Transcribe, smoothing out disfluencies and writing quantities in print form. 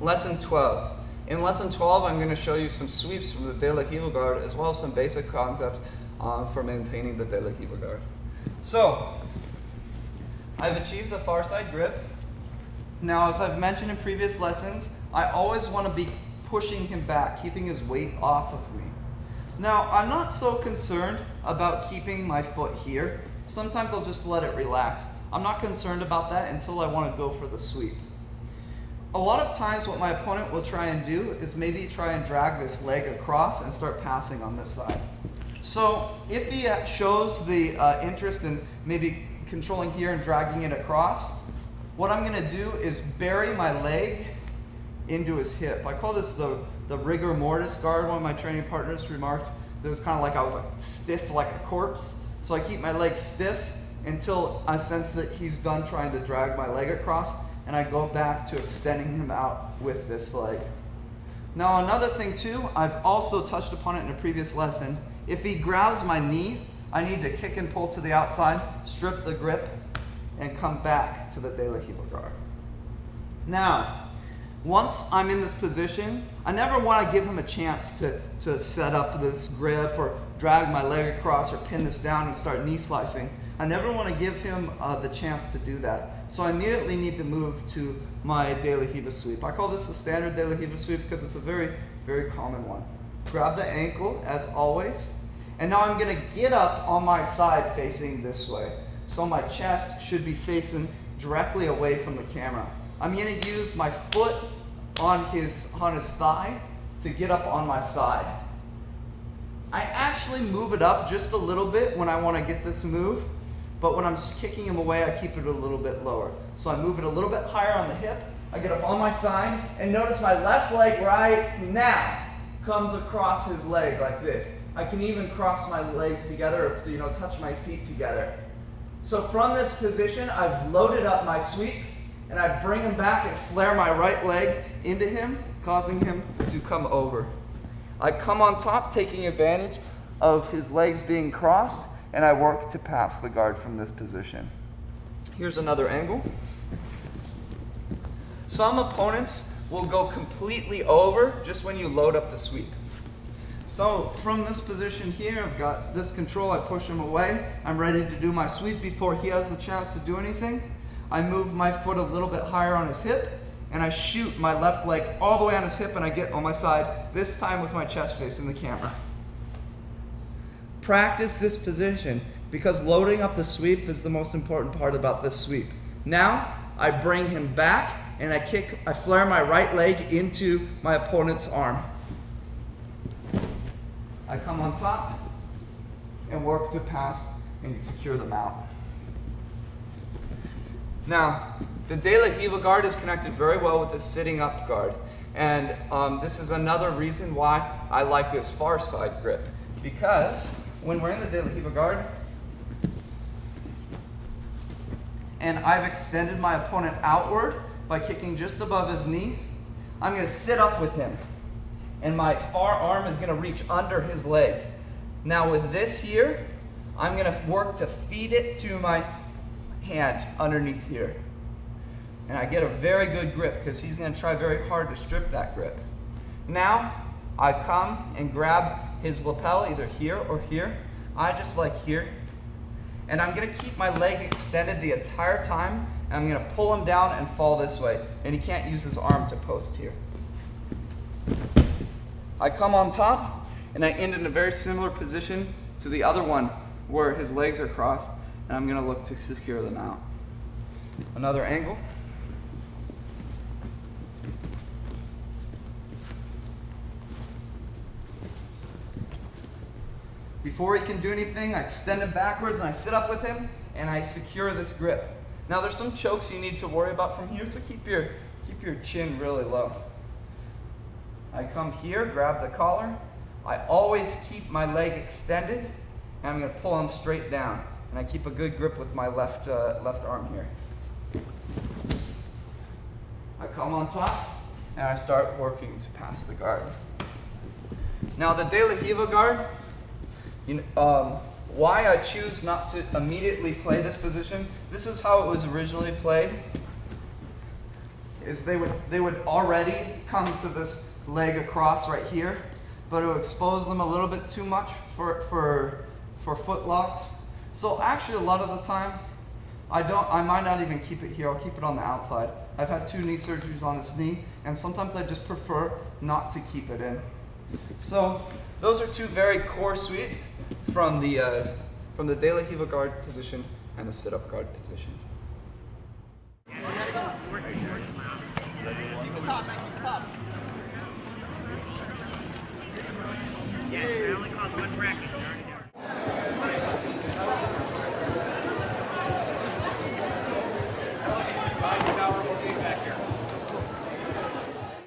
Lesson 12. In Lesson 12, I'm going to show you some sweeps from the De La Riva guard, as well as some basic concepts for maintaining the De La Riva guard. So, I've achieved the far side grip. Now, as I've mentioned in previous lessons, I always want to be pushing him back, keeping his weight off of me. Now, I'm not so concerned about keeping my foot here. Sometimes I'll just let it relax. I'm not concerned about that until I want to go for the sweep. A lot of times what my opponent will try and do is maybe try and drag this leg across and start passing on this side. So if he shows the interest in maybe controlling here and dragging it across, what I'm going to do is bury my leg into his hip. I call this the rigor mortis guard. One of my training partners remarked that it was kind of like I was like stiff like a corpse. So I keep my leg stiff until I sense that he's done trying to drag my leg across, and I go back to extending him out with this leg. Now another thing too, I've also touched upon it in a previous lesson. If he grabs my knee, I need to kick and pull to the outside, strip the grip, and come back to the De La Riva guard. Now, once I'm in this position, I never want to give him a chance to set up this grip or drag my leg across or pin this down and start knee slicing. I never want to give him the chance to do that. So I immediately need to move to my De La Riva sweep. I call this the standard De La Riva sweep because it's a very, very common one. Grab the ankle as always. And now I'm going to get up on my side facing this way. So my chest should be facing directly away from the camera. I'm going to use my foot on his thigh to get up on my side. I actually move it up just a little bit when I want to get this move, but when I'm kicking him away, I keep it a little bit lower. So I move it a little bit higher on the hip, I get up on my side, and notice my left leg right now comes across his leg like this. I can even cross my legs together, or touch my feet together. So from this position, I've loaded up my sweep, and I bring him back and flare my right leg into him, causing him to come over. I come on top, taking advantage of his legs being crossed, and I work to pass the guard from this position. Here's another angle. Some opponents will go completely over just when you load up the sweep. So from this position here, I've got this control, I push him away, I'm ready to do my sweep before he has the chance to do anything. I move my foot a little bit higher on his hip, and I shoot my left leg all the way on his hip, and I get on my side, this time with my chest facing the camera. Practice this position, because loading up the sweep is the most important part about this sweep. Now, I bring him back, and I flare my right leg into my opponent's arm. I come on top, and work to pass and secure the mount. Now, the De La Riva guard is connected very well with the sitting up guard. And this is another reason why I like this far side grip. Because when we're in the De La Riva guard, and I've extended my opponent outward by kicking just above his knee, I'm going to sit up with him. And my far arm is going to reach under his leg. Now with this here, I'm going to work to feed it to my hand underneath here. And I get a very good grip because he's going to try very hard to strip that grip. Now I come and grab his lapel either here or here. I just like here. And I'm going to keep my leg extended the entire time, and I'm going to pull him down and fall this way. And he can't use his arm to post here. I come on top, and I end in a very similar position to the other one where his legs are crossed, and I'm going to look to secure them out. Another angle. Before he can do anything, I extend him backwards, and I sit up with him, and I secure this grip. Now there's some chokes you need to worry about from here, so keep your chin really low. I come here, grab the collar. I always keep my leg extended, and I'm going to pull him straight down. And I keep a good grip with my left arm here. I come on top, and I start working to pass the guard. Now the De La Riva guard, why I choose not to immediately play this position, this is how it was originally played. is they would already come to this leg across right here, but it would expose them a little bit too much for foot locks. So actually a lot of the time, I might not even keep it here, I'll keep it on the outside. I've had 2 knee surgeries on this knee, and sometimes I just prefer not to keep it in. So those are 2 very core sweeps from the De La Riva guard position and the sit-up guard position.